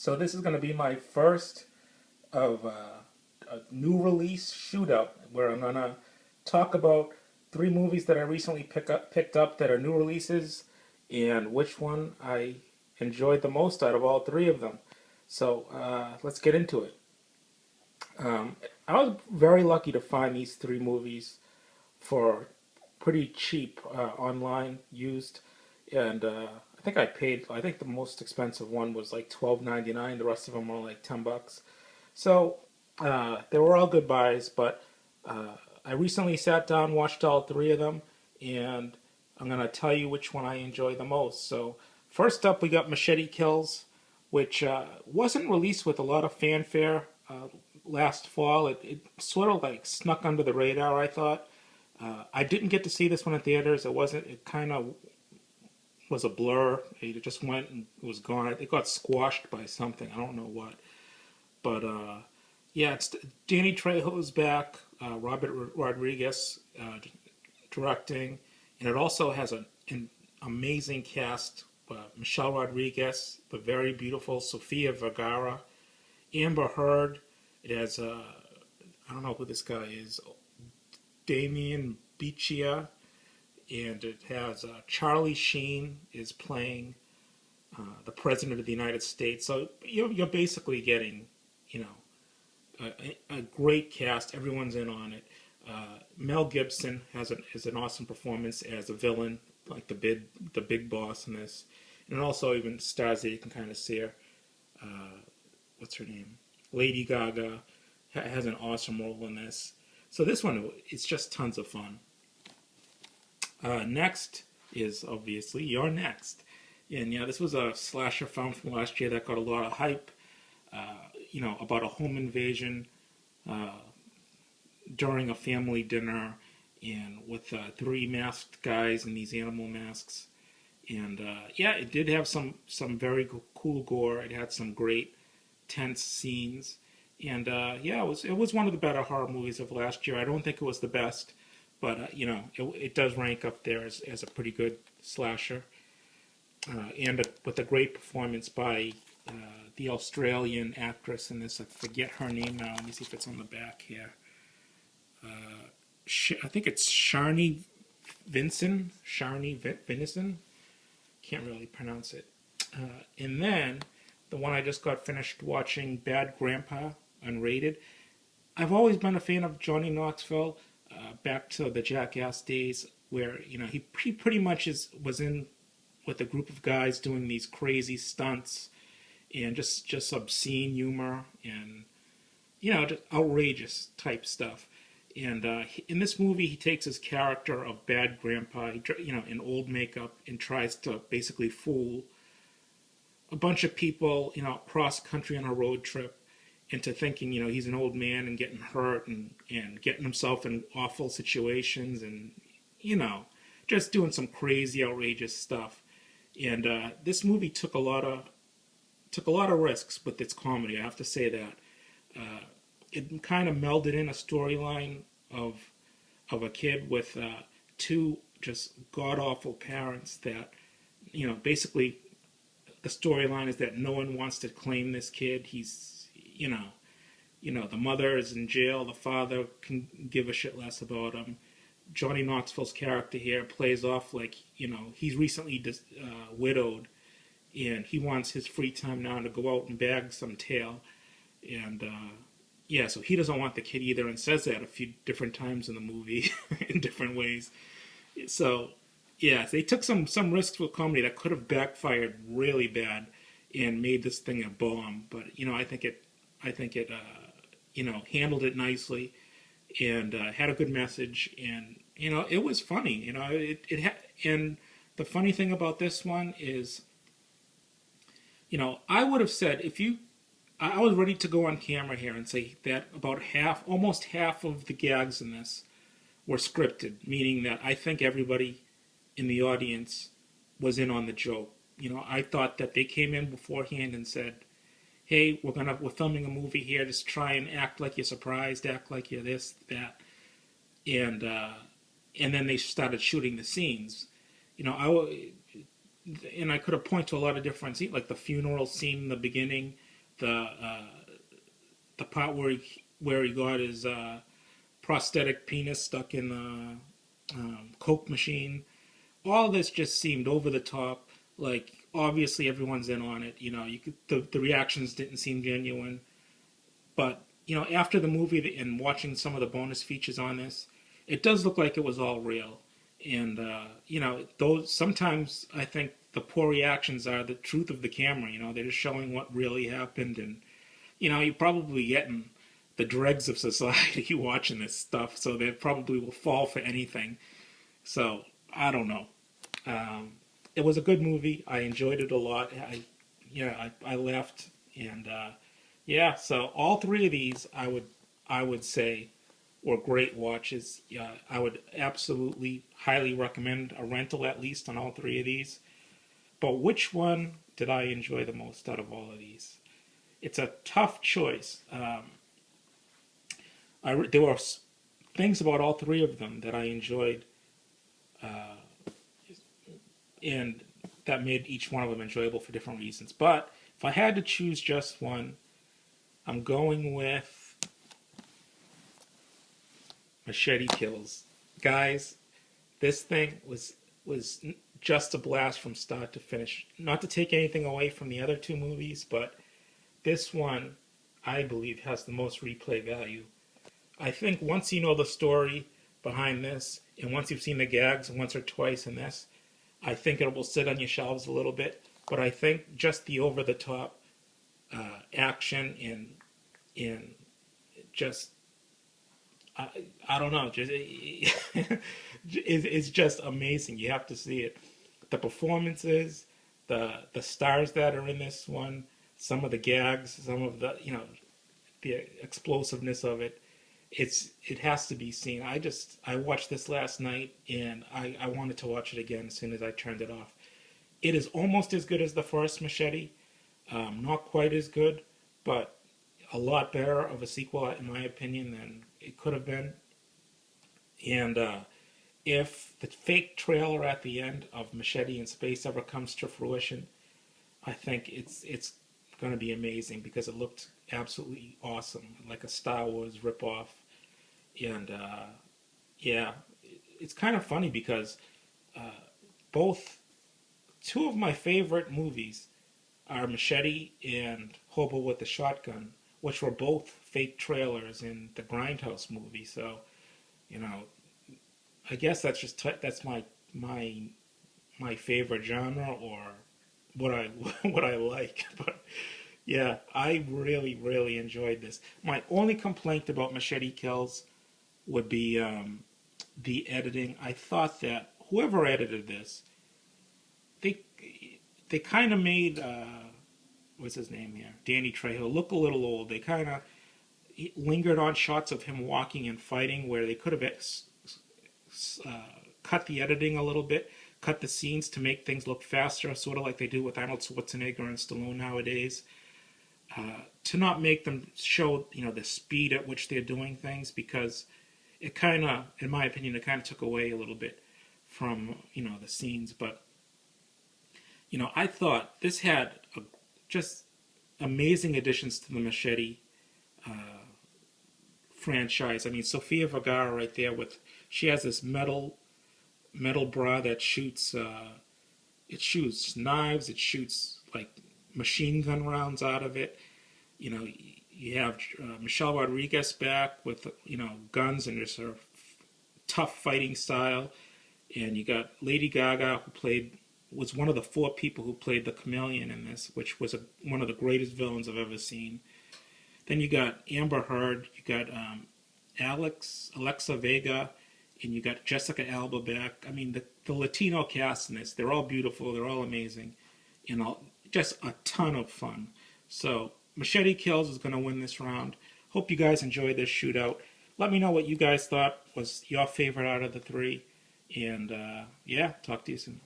So this is going to be my first of a new release shootout where I'm going to talk about three movies that I recently picked up that are new releases and which one I enjoyed the most out of all three of them. So let's get into it. Um, I was very lucky to find these three movies for pretty cheap online used, and I think I paid. I think the most expensive one was like $12.99. The rest of them were like $10. So they were all good buys, but I recently sat down, watched all three of them, and I'm gonna tell you which one I enjoy the most. So first up, we got Machete Kills, which wasn't released with a lot of fanfare last fall. It sort of like snuck under the radar, I thought. I didn't get to see this one in theaters. It wasn't. It kind of was a blur. It just went and it was gone. It got squashed by something. I don't know what. But yeah, it's Danny Trejo's back. Robert Rodriguez directing, and it also has an amazing cast. Michelle Rodriguez, the very beautiful Sofia Vergara, Amber Heard. It has I don't know who this guy is, Damien Bichia, and it has Charlie Sheen is playing the president of the United States. So you're basically getting, you know, a great cast. Everyone's in on it. Mel Gibson has an awesome performance as a villain, like the big boss in this, and it also even stars that you can kind of see her. What's her name? Lady Gaga has an awesome role in this. So this one, it's just tons of fun. Next is obviously You're Next. And yeah, this was a slasher film from last year that got a lot of hype, about a home invasion during a family dinner and with three masked guys in these animal masks. And yeah, it did have some very cool gore. It had some great tense scenes. And yeah, it was one of the better horror movies of last year. I don't think it was the best, but it does rank up there as a pretty good slasher, and with a great performance by the Australian actress in this. I forget her name now. Let me see if it's on the back here. I think it's Sharni Vincent. Can't really pronounce it. And then the one I just got finished watching, Bad Grandpa, unrated. I've always been a fan of Johnny Knoxville, back to the Jackass days, where he pretty much was in with a group of guys doing these crazy stunts and just obscene humor and just outrageous type stuff. And in this movie, he takes his character of Bad Grandpa, in old makeup, and tries to basically fool a bunch of people, cross country on a road trip into thinking, he's an old man and getting hurt and getting himself in awful situations and, just doing some crazy, outrageous stuff. And this movie took a lot of risks with its comedy. I have to say that. It kind of melded in a storyline of a kid with two just god awful parents that, basically the storyline is that no one wants to claim this kid. He's, the mother is in jail. The father can give a shit less about him. Johnny Knoxville's character here plays off like, he's recently widowed, and he wants his free time now to go out and bag some tail. And, yeah, so he doesn't want the kid either, and says that a few different times in the movie in different ways. So, yeah, they took some risks with comedy that could have backfired really bad and made this thing a bomb. But I think it handled it nicely and had a good message, and it was funny. And the funny thing about this one is, I would have said I was ready to go on camera here and say that almost half of the gags in this were scripted, meaning that I think everybody in the audience was in on the joke. I thought that they came in beforehand and said, "Hey, we're filming a movie here. Just try and act like you're surprised, act like you're this, that," and then they started shooting the scenes. I could have pointed to a lot of different scenes, like the funeral scene in the beginning the part where he got his prosthetic penis stuck in the Coke machine. All this just seemed over the top. Like obviously everyone's in on it. You know, the reactions didn't seem genuine. But you know, after the movie and watching some of the bonus features on this, it does look like it was all real. And you know, those sometimes I think the poor reactions are the truth of the camera. You know, they're just showing what really happened, and you know, you're probably getting the dregs of society watching this stuff, so they probably will fall for anything. So I don't know. It was a good movie. I enjoyed it a lot. I laughed, and yeah. So all three of these, I would say, were great watches. Yeah, I would absolutely highly recommend a rental at least on all three of these. But which one did I enjoy the most out of all of these? It's a tough choice. There were things about all three of them that I enjoyed, and that made each one of them enjoyable for different reasons. But if I had to choose just one, I'm going with Machete Kills. Guys, this thing was just a blast from start to finish. Not to take anything away from the other two movies, but this one, I believe, has the most replay value. I think once you know the story behind this, and once you've seen the gags once or twice in this, I think it will sit on your shelves a little bit. But I think just the over-the-top action and just I don't know, just it's just amazing. You have to see it. The performances, the stars that are in this one, some of the gags, some of the the explosiveness of it. It has to be seen. I watched this last night and I wanted to watch it again as soon as I turned it off. It is almost as good as the first Machete. Not quite as good, but a lot better of a sequel, in my opinion, than it could have been. And if the fake trailer at the end of Machete in Space ever comes to fruition, I think it's going to be amazing because it looked absolutely awesome, like a Star Wars ripoff. And yeah, it's kind of funny because both two of my favorite movies are Machete and Hobo with the Shotgun, which were both fake trailers in the Grindhouse movie. So, you know, I guess that's my favorite genre or what I what I like. But yeah, I really enjoyed this. My only complaint about Machete Kills would be the editing. I thought that whoever edited this, they kind of made what's his name here, Danny Trejo, look a little old. They kind of lingered on shots of him walking and fighting where they could have cut the editing a little bit, cut the scenes to make things look faster, sort of like they do with Arnold Schwarzenegger and Stallone nowadays. To not make them show the speed at which they're doing things, because it kind of, in my opinion, it kind of took away a little bit from the scenes. But I thought this had just amazing additions to the Machete franchise. I mean, Sofia Vergara right there she has this metal bra that shoots it shoots knives, it shoots like machine gun rounds out of it. You have Michelle Rodriguez back with guns and just her tough fighting style, and you got Lady Gaga, who was one of the 4 people who played the Chameleon in this, which was one of the greatest villains I've ever seen. Then you got Amber Heard, you got Alexa Vega, and you got Jessica Alba back. I mean, the Latino cast in this, they're all beautiful, they're all amazing, just a ton of fun. So Machete Kills is going to win this round. Hope you guys enjoyed this shootout. Let me know what you guys thought was your favorite out of the 3. And yeah, talk to you soon.